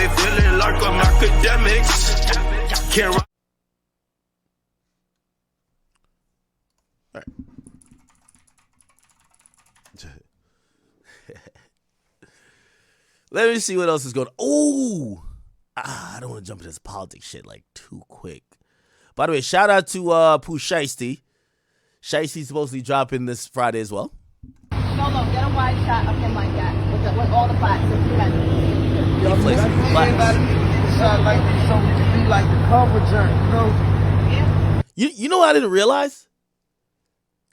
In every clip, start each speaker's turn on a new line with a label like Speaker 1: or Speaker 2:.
Speaker 1: me feeling like I'm academics. Can't run.
Speaker 2: All right. Let me see what else is going on. Oh, I don't want to jump into this politics shit like too quick. By the way, shout out to Pooh Shiesty. Shiesty's supposedly dropping this Friday as well.
Speaker 3: No, get a wide shot of him like that with all the plaques.
Speaker 1: He plays plaques. Like so we can be like the cover journey, you know?
Speaker 2: Yeah. You know what I didn't realize?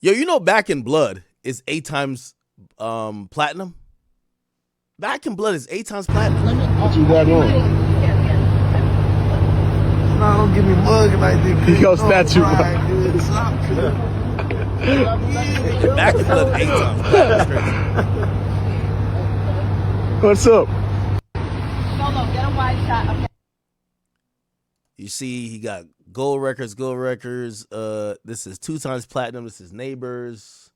Speaker 2: Yo, you know Back in Blood is 8 times platinum? Back in Blood is 8 times platinum.
Speaker 4: What you got on?
Speaker 1: No, don't give me mugging like this.
Speaker 4: He gonna statue.
Speaker 2: Back in Blood 8 times platinum.
Speaker 4: What's up?
Speaker 3: No, get a wide shot of him.
Speaker 2: You see, he got gold records. This is 2 times platinum. This is Neighbors.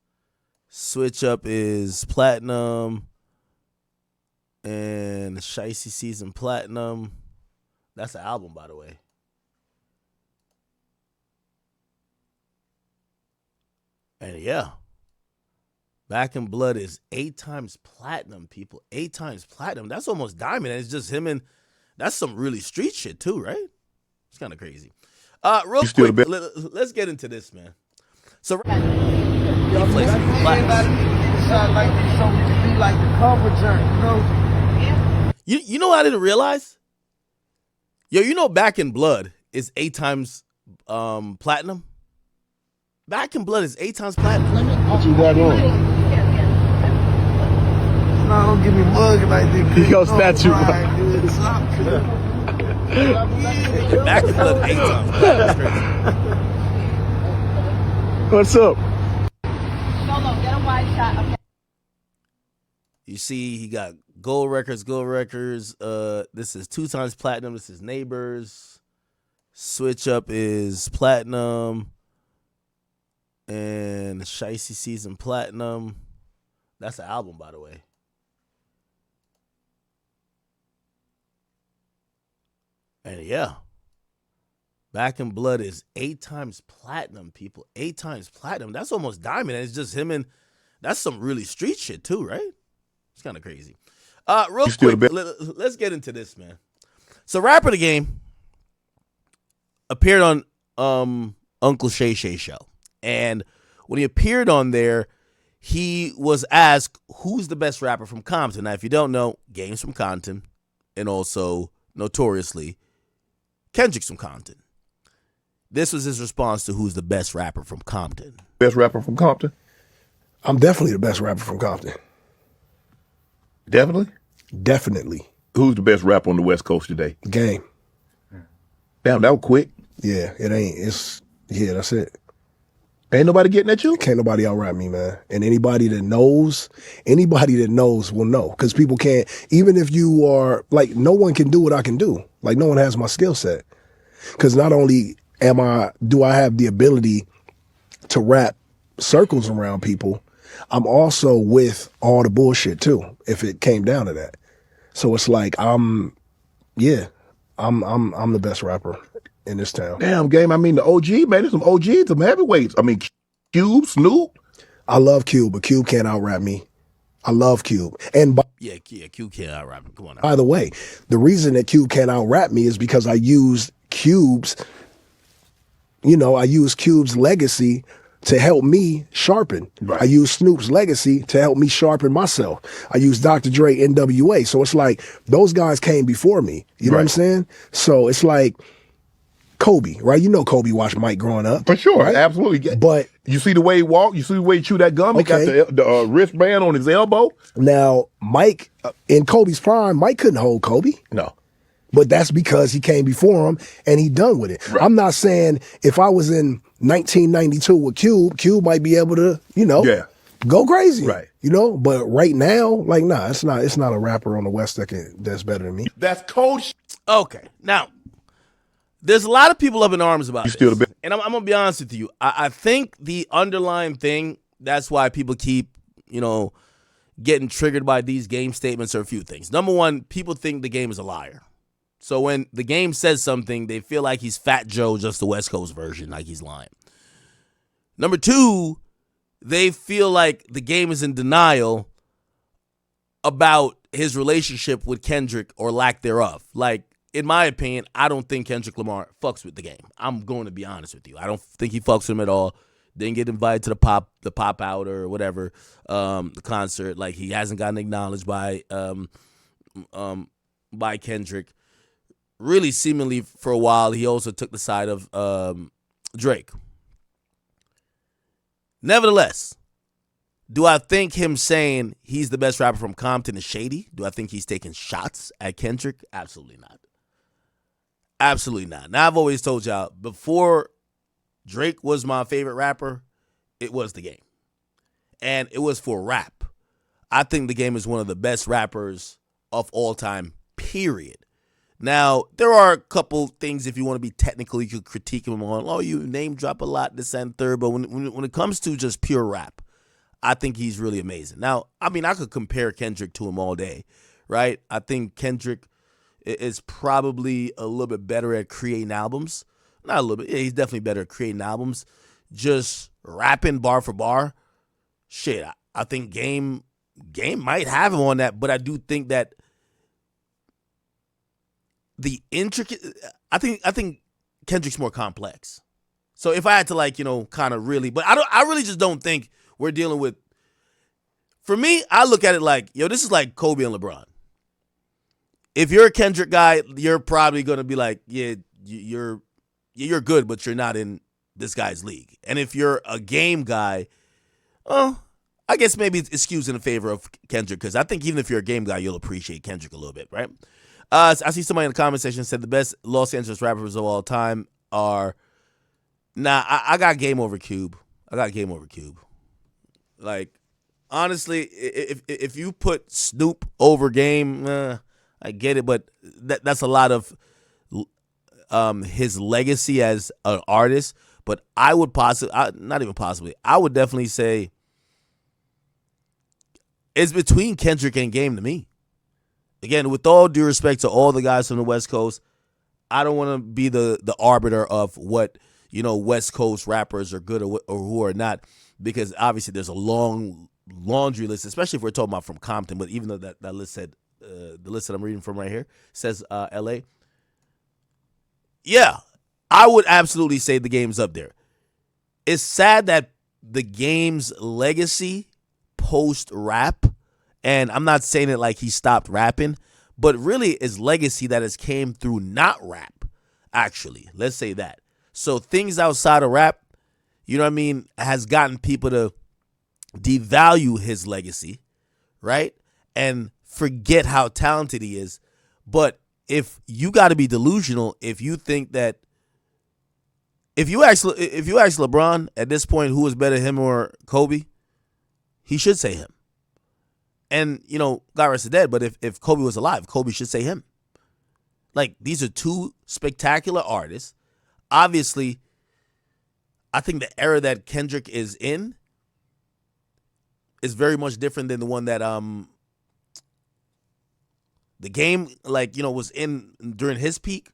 Speaker 2: Switch Up is platinum. And Shiesty Season platinum. That's an album, by the way. And yeah. Back in Blood is 8 times platinum, people. 8 times platinum. That's almost diamond. And it's just him and that's some really street shit too, right? It's kind of crazy. Real quick, let's get into this, man. So he plays plaques.
Speaker 1: Like so we can be like the cover journey, you know?
Speaker 2: You know what I didn't realize? Yo, you know Back in Blood is 8 times platinum? Back in Blood is 8 times platinum.
Speaker 4: What you got on?
Speaker 1: No, don't give me mugging like this.
Speaker 4: He gonna statue.
Speaker 2: Back in Blood 8 times platinum.
Speaker 4: What's up?
Speaker 3: No, get a wide shot of him.
Speaker 2: You see, he got gold records. This is 2 times platinum. This is Neighbors. Switch Up is platinum. And Shiesty Season platinum. That's an album, by the way. And yeah. Back in Blood is 8 times platinum, people. 8 times platinum. That's almost diamond. And it's just him and that's some really street shit too, right? It's kind of crazy. Real quick, let's get into this, man. So Rapper the Game appeared on Uncle Shay Shay show. And when he appeared on there, he was asked, who's the best rapper from Compton? Now, if you don't know, Game's from Compton. And also, notoriously, Kendrick's from Compton. This was his response to who's the best rapper from Compton.
Speaker 4: Best rapper from Compton?
Speaker 5: I'm definitely the best rapper from Compton.
Speaker 4: Definitely?
Speaker 5: Definitely.
Speaker 4: Who's the best rapper on the West Coast today?
Speaker 5: Game.
Speaker 4: Damn, that was quick.
Speaker 5: Yeah, it ain't. That's it.
Speaker 4: Ain't nobody getting at you?
Speaker 5: Can't nobody out-rap me, man. And anybody that knows will know. Because people can't, even if you are, like, no one can do what I can do. Like, no one has my skill set. Because not only do I have the ability to wrap circles around people, I'm also with all the bullshit too, if it came down to that. So it's like I'm the best rapper in this town.
Speaker 4: Damn, Game. I mean, the OG, man, there's some OGs, some heavyweights. I mean, Cube, Snoop.
Speaker 5: I love Cube, but Cube can't out-rap me. I love Cube. And
Speaker 2: Yeah, Cube can't out-rap me. Come on now.
Speaker 5: by the way, the reason that Cube can't out-rap me is because I used Cube's legacy to help me sharpen.
Speaker 4: Right.
Speaker 5: I use Snoop's legacy to help me sharpen myself. I use Dr. Dre, NWA. So it's like those guys came before me. You know what I'm saying? So it's like Kobe, right? You know Kobe watched Mike growing up.
Speaker 4: For sure,
Speaker 5: right?
Speaker 4: absolutely.
Speaker 5: But
Speaker 4: you see the way he walked? You see the way he chewed that gum?
Speaker 5: Okay.
Speaker 4: He got the wristband on his elbow?
Speaker 5: Now, Mike, in Kobe's prime, Mike couldn't hold Kobe.
Speaker 4: No.
Speaker 5: But that's because he came before him and he done with it. Right. I'm not saying if I was in 1992 with Cube might be able to, go crazy.
Speaker 4: Right.
Speaker 5: But right now, like, nah, it's not a rapper on the West that's better than me.
Speaker 4: That's cold.
Speaker 2: Okay. Now, there's a lot of people up in arms about this. And I'm going to be honest with you. I think the underlying thing, that's why people keep, getting triggered by these Game statements are a few things. Number one, people think the Game is a liar. So when the game says something, they feel like he's Fat Joe, just the West Coast version, like he's lying. Number two, they feel like the game is in denial about his relationship with Kendrick or lack thereof. Like, in my opinion, I don't think Kendrick Lamar fucks with the game. I'm going to be honest with you. I don't think he fucks with him at all. Didn't get invited to the pop out or whatever, the concert. Like, he hasn't gotten acknowledged by Kendrick. Really, seemingly for a while, he also took the side of Drake. Nevertheless, do I think him saying he's the best rapper from Compton is shady? Do I think he's taking shots at Kendrick? Absolutely not. Absolutely not. Now, I've always told y'all, before Drake was my favorite rapper, it was The Game. And it was for rap. I think The Game is one of the best rappers of all time, period. Now, there are a couple things, if you want to be technical, you could critique him on. Oh, you name drop a lot, this and third. But when it comes to just pure rap, I think he's really amazing. Now, I mean, I could compare Kendrick to him all day, right? I think Kendrick is probably a little bit better at creating albums. Not a little bit. Yeah, he's definitely better at creating albums. Just rapping bar for bar. Shit, I think Game might have him on that, but I do think that the intricate, I think Kendrick's more complex. So if I had to kind of really, but I really just don't think we're dealing with, for me, I look at it like, this is like Kobe and LeBron. If you're a Kendrick guy, you're probably going to be like, yeah, you're good, but you're not in this guy's league. And if you're a Game guy, well, I guess maybe it's excused in favor of Kendrick, because I think even if you're a Game guy, you'll appreciate Kendrick a little bit, right? I see somebody in the comment section said the best Los Angeles rappers of all time are, I got Game over Cube. Like, honestly, if you put Snoop over Game, I get it, but that's a lot of his legacy as an artist. But I would I would definitely say it's between Kendrick and Game to me. Again, with all due respect to all the guys from the West Coast, I don't want to be the arbiter of what, West Coast rappers are good or who are not, because obviously there's a long laundry list, especially if we're talking about from Compton. But even though that list said, the list that I'm reading from right here says L.A., yeah, I would absolutely say the Game's up there. It's sad that the Game's legacy post-rap, and I'm not saying it like he stopped rapping, but really his legacy that has came through not rap, actually. Let's say that. So things outside of rap, has gotten people to devalue his legacy, right? And forget how talented he is. But if you got to be delusional, if you think that, if you ask LeBron at this point who was better, him or Kobe, he should say him. And, God rest the dead, but if Kobe was alive, Kobe should say him. Like, these are two spectacular artists. Obviously, I think the era that Kendrick is in is very much different than the one that the Game, was in during his peak.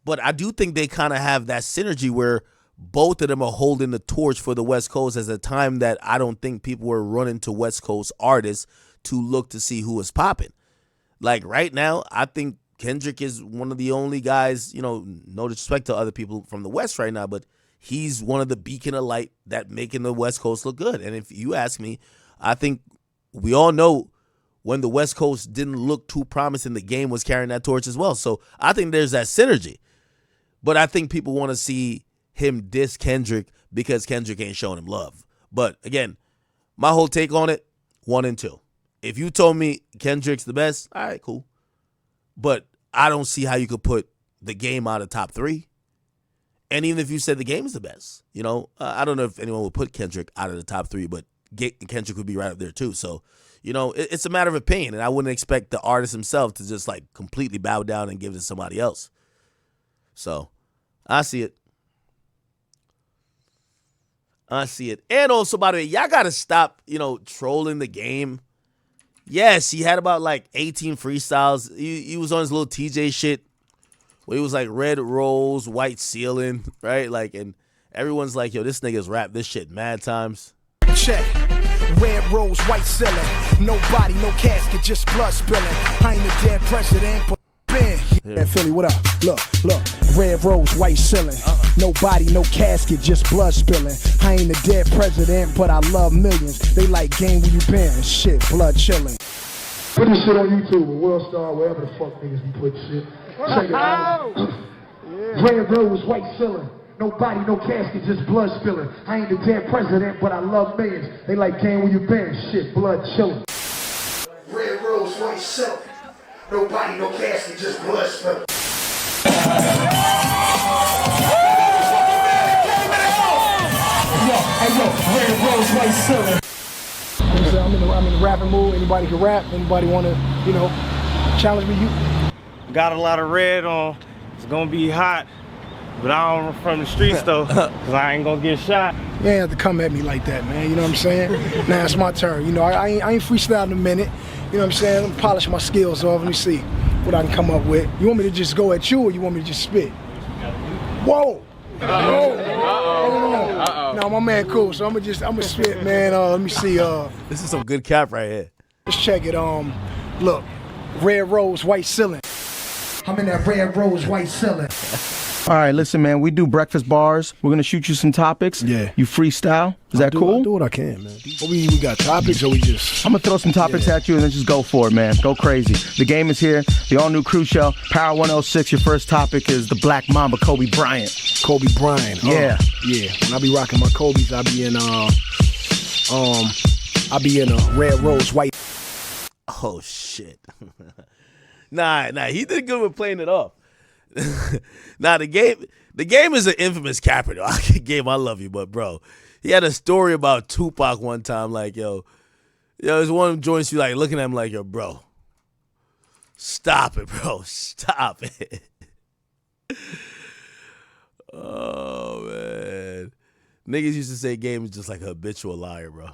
Speaker 2: But I do think they kind of have that synergy where both of them are holding the torch for the West Coast as a time that I don't think people were running to West Coast artists to look to see who was popping. Like right now, I think Kendrick is one of the only guys, no disrespect to other people from the West right now, but he's one of the beacon of light that making the West Coast look good. And if you ask me, I think we all know when the West Coast didn't look too promising, the Game was carrying that torch as well. So I think there's that synergy. But I think people want to see him diss Kendrick because Kendrick ain't showing him love. But again, my whole take on it, 1 and 2. If you told me Kendrick's the best, all right, cool. But I don't see how you could put the Game out of top 3. And even if you said the Game is the best, I don't know if anyone would put Kendrick out of the top 3, but Kendrick would be right up there too. So, it's a matter of opinion, and I wouldn't expect the artist himself to just completely bow down and give it to somebody else. So, I see it. And also, by the way, y'all got to stop, trolling the Game. Yes, he had about 18 freestyles. He was on his little TJ shit. where he was like red rose, white ceiling, right? Like, and everyone's like, yo, this nigga's rapped this shit mad times.
Speaker 6: Check. Red rose, white ceiling. No body, no casket, just blood spilling. I ain't a dead president, but been. Yeah, Philly, what up? Look. Red rose, white ceiling. No body, no casket, just blood spilling. I ain't a dead president, but I love millions. They like game where you been. Shit, blood chilling.
Speaker 7: Put this shit on YouTube or World Star, wherever the fuck niggas be putting shit. Check it out. Red rose, white ceiling. No body, no casket, just blood spilling. I ain't the dead president, but I love millions. They like game where you been. Shit, blood chilling. Red rose, white ceiling. No body, no casket, just blood spilling. Red rose, white ceiling.
Speaker 6: I'm in the rapping mood. Anybody can rap. Anybody want to, challenge me? You
Speaker 8: got a lot of red on. It's gonna be hot, but I don't from the streets though, cause I ain't gonna get shot.
Speaker 6: You ain't have to come at me like that, man. You know what I'm saying? Now it's my turn. I ain't freestyling in a minute. You know what I'm saying? Let me polish my skills off. Let me see what I can come up with. You want me to just go at you, or you want me to just spit? Whoa! No, my man cool, so I'm gonna spit, man. Let me see.
Speaker 2: This is some good cap right here.
Speaker 6: Let's check it. Look, red rose, white ceiling. I'm in that red rose, white ceiling.
Speaker 9: All right, listen, man. We do breakfast bars. We're gonna shoot you some topics.
Speaker 6: Yeah.
Speaker 9: You freestyle. Is that cool?
Speaker 6: I do what I can, man. We got topics, or we just?
Speaker 9: I'm gonna throw some topics at you and then just go for it, man. Go crazy. The game is here. The all-new Crew Show, Power 106. Your first topic is the Black Mamba, Kobe Bryant.
Speaker 6: Kobe Bryant.
Speaker 9: Yeah.
Speaker 6: Yeah. When I be rocking my Kobe's, I be in a red rose, white.
Speaker 2: Oh shit. Nah, he did good with playing it off. Nah, the game is an infamous capper though. Game, I love you, but bro, he had a story about Tupac one time. Like, yo, there's one of them joints you like looking at him like, yo, bro, stop it, bro, stop it. Oh man, niggas used to say Game is just like a habitual liar, bro.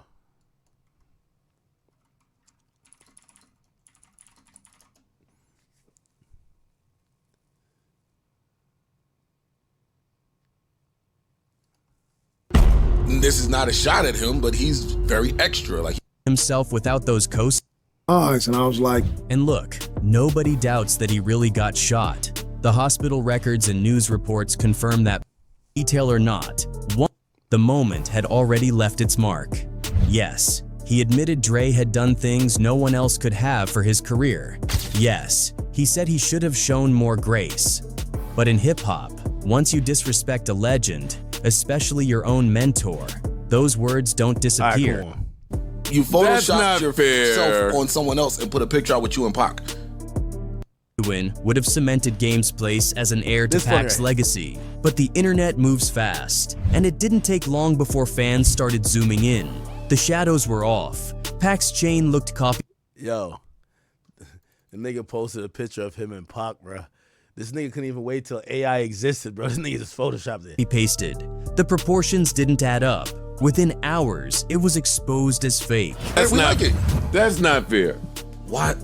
Speaker 10: This is not a shot at him, but he's very extra. Like
Speaker 11: himself without those coast.
Speaker 6: And I was like,
Speaker 11: and look, nobody doubts that he really got shot. The hospital records and news reports confirm that, detail or not, the moment had already left its mark. Yes, he admitted Dre had done things no one else could have for his career. Yes, he said he should have shown more grace. But in hip-hop, once you disrespect a legend, especially your own mentor, those words don't disappear.
Speaker 10: Right, you photoshopped yourself on someone else and put a picture out with you and Pac.
Speaker 11: Would have cemented Game's place as an heir to Pac's legacy. But the internet moves fast, and it didn't take long before fans started zooming in. The shadows were off. Pac's chain looked copied.
Speaker 2: Yo, the nigga posted a picture of him and Pac, bro. This nigga couldn't even wait till AI existed, bro. This nigga just photoshopped it.
Speaker 11: He pasted. The proportions didn't add up. Within hours, it was exposed as fake.
Speaker 10: That's not it.
Speaker 12: That's not fair.
Speaker 10: What?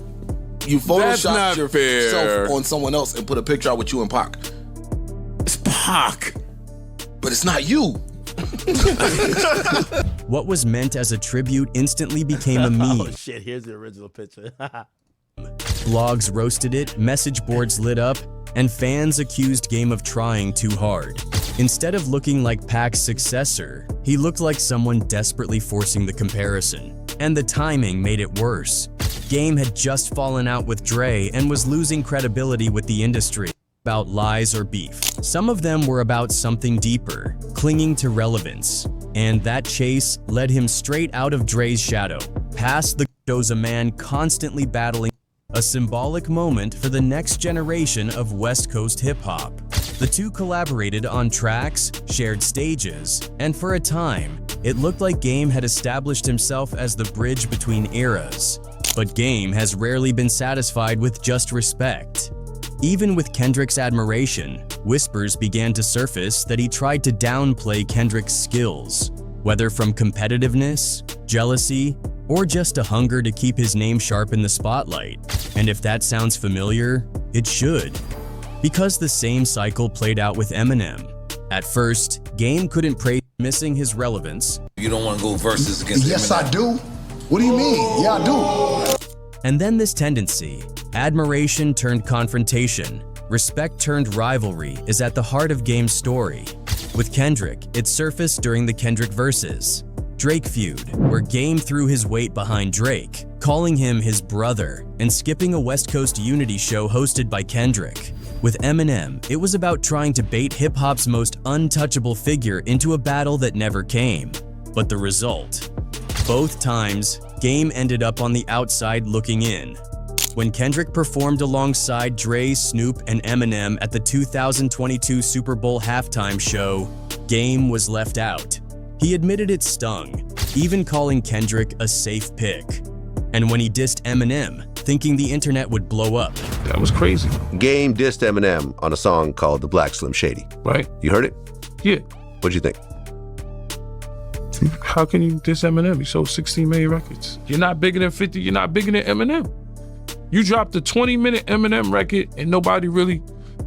Speaker 10: You photoshopped yourself on someone else and put a picture out with you and Pac.
Speaker 12: It's Pac.
Speaker 10: But it's not you.
Speaker 11: What was meant as a tribute instantly became a meme.
Speaker 2: Oh shit, here's the original picture.
Speaker 11: Blogs roasted it, message boards lit up, and fans accused Game of trying too hard. Instead of looking like Pac's successor, he looked like someone desperately forcing the comparison. And the timing made it worse. Game had just fallen out with Dre and was losing credibility with the industry about lies or beef. Some of them were about something deeper, clinging to relevance. And that chase led him straight out of Dre's shadow, past the shows a man constantly battling. A symbolic moment for the next generation of West Coast hip-hop. The two collaborated on tracks, shared stages, and for a time, it looked like Game had established himself as the bridge between eras. But Game has rarely been satisfied with just respect. Even with Kendrick's admiration, whispers began to surface that he tried to downplay Kendrick's skills, whether from competitiveness, jealousy, or just a hunger to keep his name sharp in the spotlight. And if that sounds familiar, it should. Because the same cycle played out with Eminem. At first, Game couldn't praise missing his relevance.
Speaker 13: You don't want to go versus against
Speaker 6: Yes,
Speaker 13: Eminem.
Speaker 6: I do. What do you mean? Yeah, I do.
Speaker 11: And then this tendency, admiration turned confrontation, respect turned rivalry, is at the heart of Game's story. With Kendrick, it surfaced during the Kendrick versus Drake feud, where Game threw his weight behind Drake, calling him his brother, and skipping a West Coast unity show hosted by Kendrick. With Eminem, it was about trying to bait hip-hop's most untouchable figure into a battle that never came. But the result? Both times, Game ended up on the outside looking in. When Kendrick performed alongside Dre, Snoop, and Eminem at the 2022 Super Bowl halftime show, Game was left out. He admitted it stung, even calling Kendrick a safe pick. And when he dissed Eminem, thinking the internet would blow up.
Speaker 14: That was crazy.
Speaker 15: Game dissed Eminem on a song called The Black Slim Shady.
Speaker 14: Right.
Speaker 15: You heard it?
Speaker 14: Yeah.
Speaker 15: What'd you think?
Speaker 14: How can you diss Eminem? He sold 16 million records. You're not bigger than 50, you're not bigger than Eminem. You dropped a 20-minute Eminem record and nobody really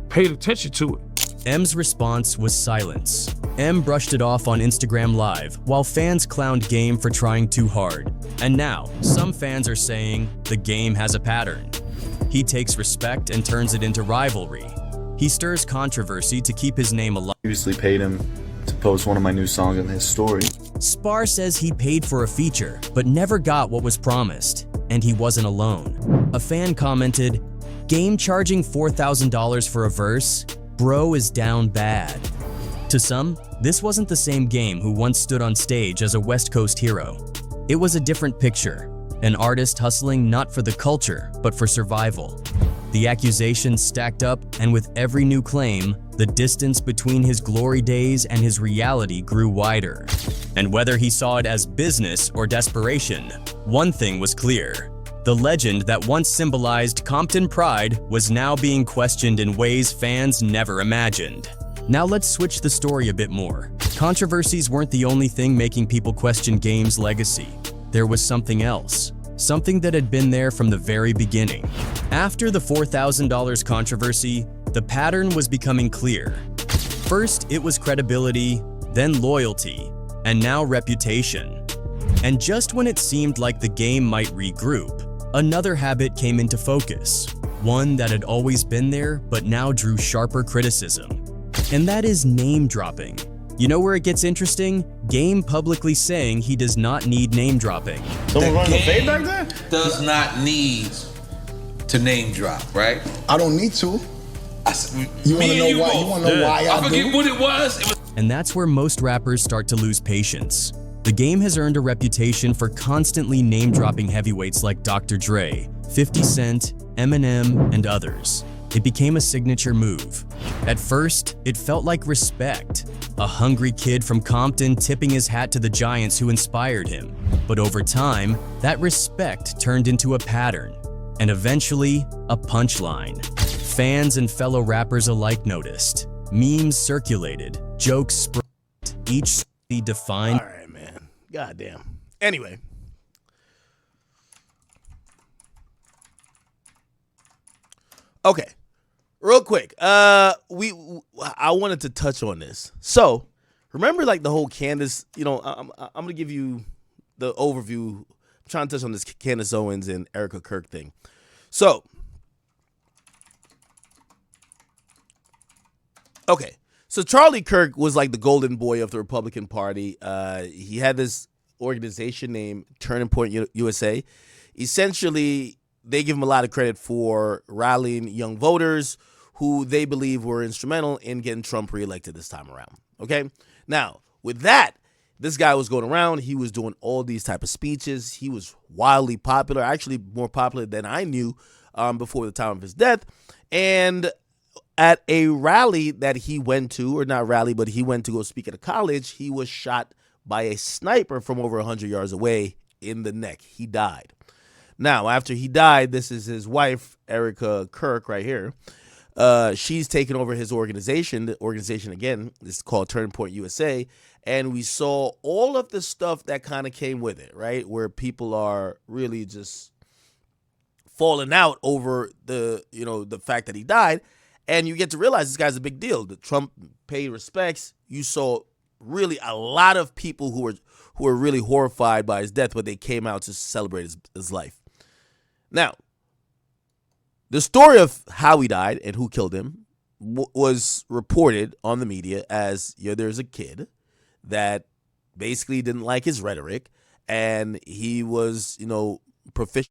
Speaker 14: paid attention to it.
Speaker 11: M's response was silence. M brushed it off on Instagram Live, while fans clowned Game for trying too hard. And now, some fans are saying the Game has a pattern. He takes respect and turns it into rivalry. He stirs controversy to keep his name alive.
Speaker 16: Previously paid him to post one of my new songs in his story.
Speaker 11: Spar says he paid for a feature, but never got what was promised, and he wasn't alone. A fan commented, "Game charging $4,000 for a verse? Bro is down bad." To some, this wasn't the same Game who once stood on stage as a West Coast hero. It was a different picture, an artist hustling not for the culture, but for survival. The accusations stacked up, and with every new claim, the distance between his glory days and his reality grew wider. And whether he saw it as business or desperation, one thing was clear. The legend that once symbolized Compton pride was now being questioned in ways fans never imagined. Now let's switch the story a bit more. Controversies weren't the only thing making people question Game's legacy. There was something else. Something that had been there from the very beginning. After the $4,000 controversy, the pattern was becoming clear. First, it was credibility, then loyalty, and now reputation. And just when it seemed like the Game might regroup, another habit came into focus. One that had always been there, but now drew sharper criticism. And that is name dropping. You know where it gets interesting? Game publicly saying he does not need name dropping.
Speaker 13: Someone running a fade back there? Does not need to name drop, right?
Speaker 6: I don't need to. You want to know why? You want to know why
Speaker 13: I forget what it was.
Speaker 11: And that's where most rappers start to lose patience. The Game has earned a reputation for constantly name-dropping heavyweights like Dr. Dre, 50 Cent, Eminem, and others. It became a signature move. At first, it felt like respect. A hungry kid from Compton tipping his hat to the giants who inspired him. But over time, that respect turned into a pattern, and eventually, a punchline. Fans and fellow rappers alike noticed. Memes circulated, jokes spread, each defined.
Speaker 2: All right, man. Goddamn. Anyway. Okay. Real quick. I wanted to touch on this. So, remember like the whole Candace, I'm going to give you the overview. I'm trying to touch on this Candace Owens and Erica Kirk thing. So, okay. So Charlie Kirk was like the golden boy of the Republican Party. He had this organization named Turning Point USA. Essentially, they give him a lot of credit for rallying young voters who they believe were instrumental in getting Trump reelected this time around. Okay? Now, with that, this guy was going around. He was doing all these type of speeches. He was wildly popular, actually more popular than I knew before the time of his death. And at a rally that he went to, or not rally, but he went to go speak at a college, he was shot by a sniper from over 100 yards away in the neck. He died. Now, after he died, this is his wife, Erica Kirk, right here. She's taken over his organization. The organization, again, is called Turning Point USA. And we saw all of the stuff that kind of came with it, right? Where people are really just falling out over the fact that he died. And you get to realize this guy's a big deal. The Trump paid respects. You saw really a lot of people who were really horrified by his death, but they came out to celebrate his life. Now, the story of how he died and who killed him was reported on the media as, there's a kid that basically didn't like his rhetoric, and he was, proficient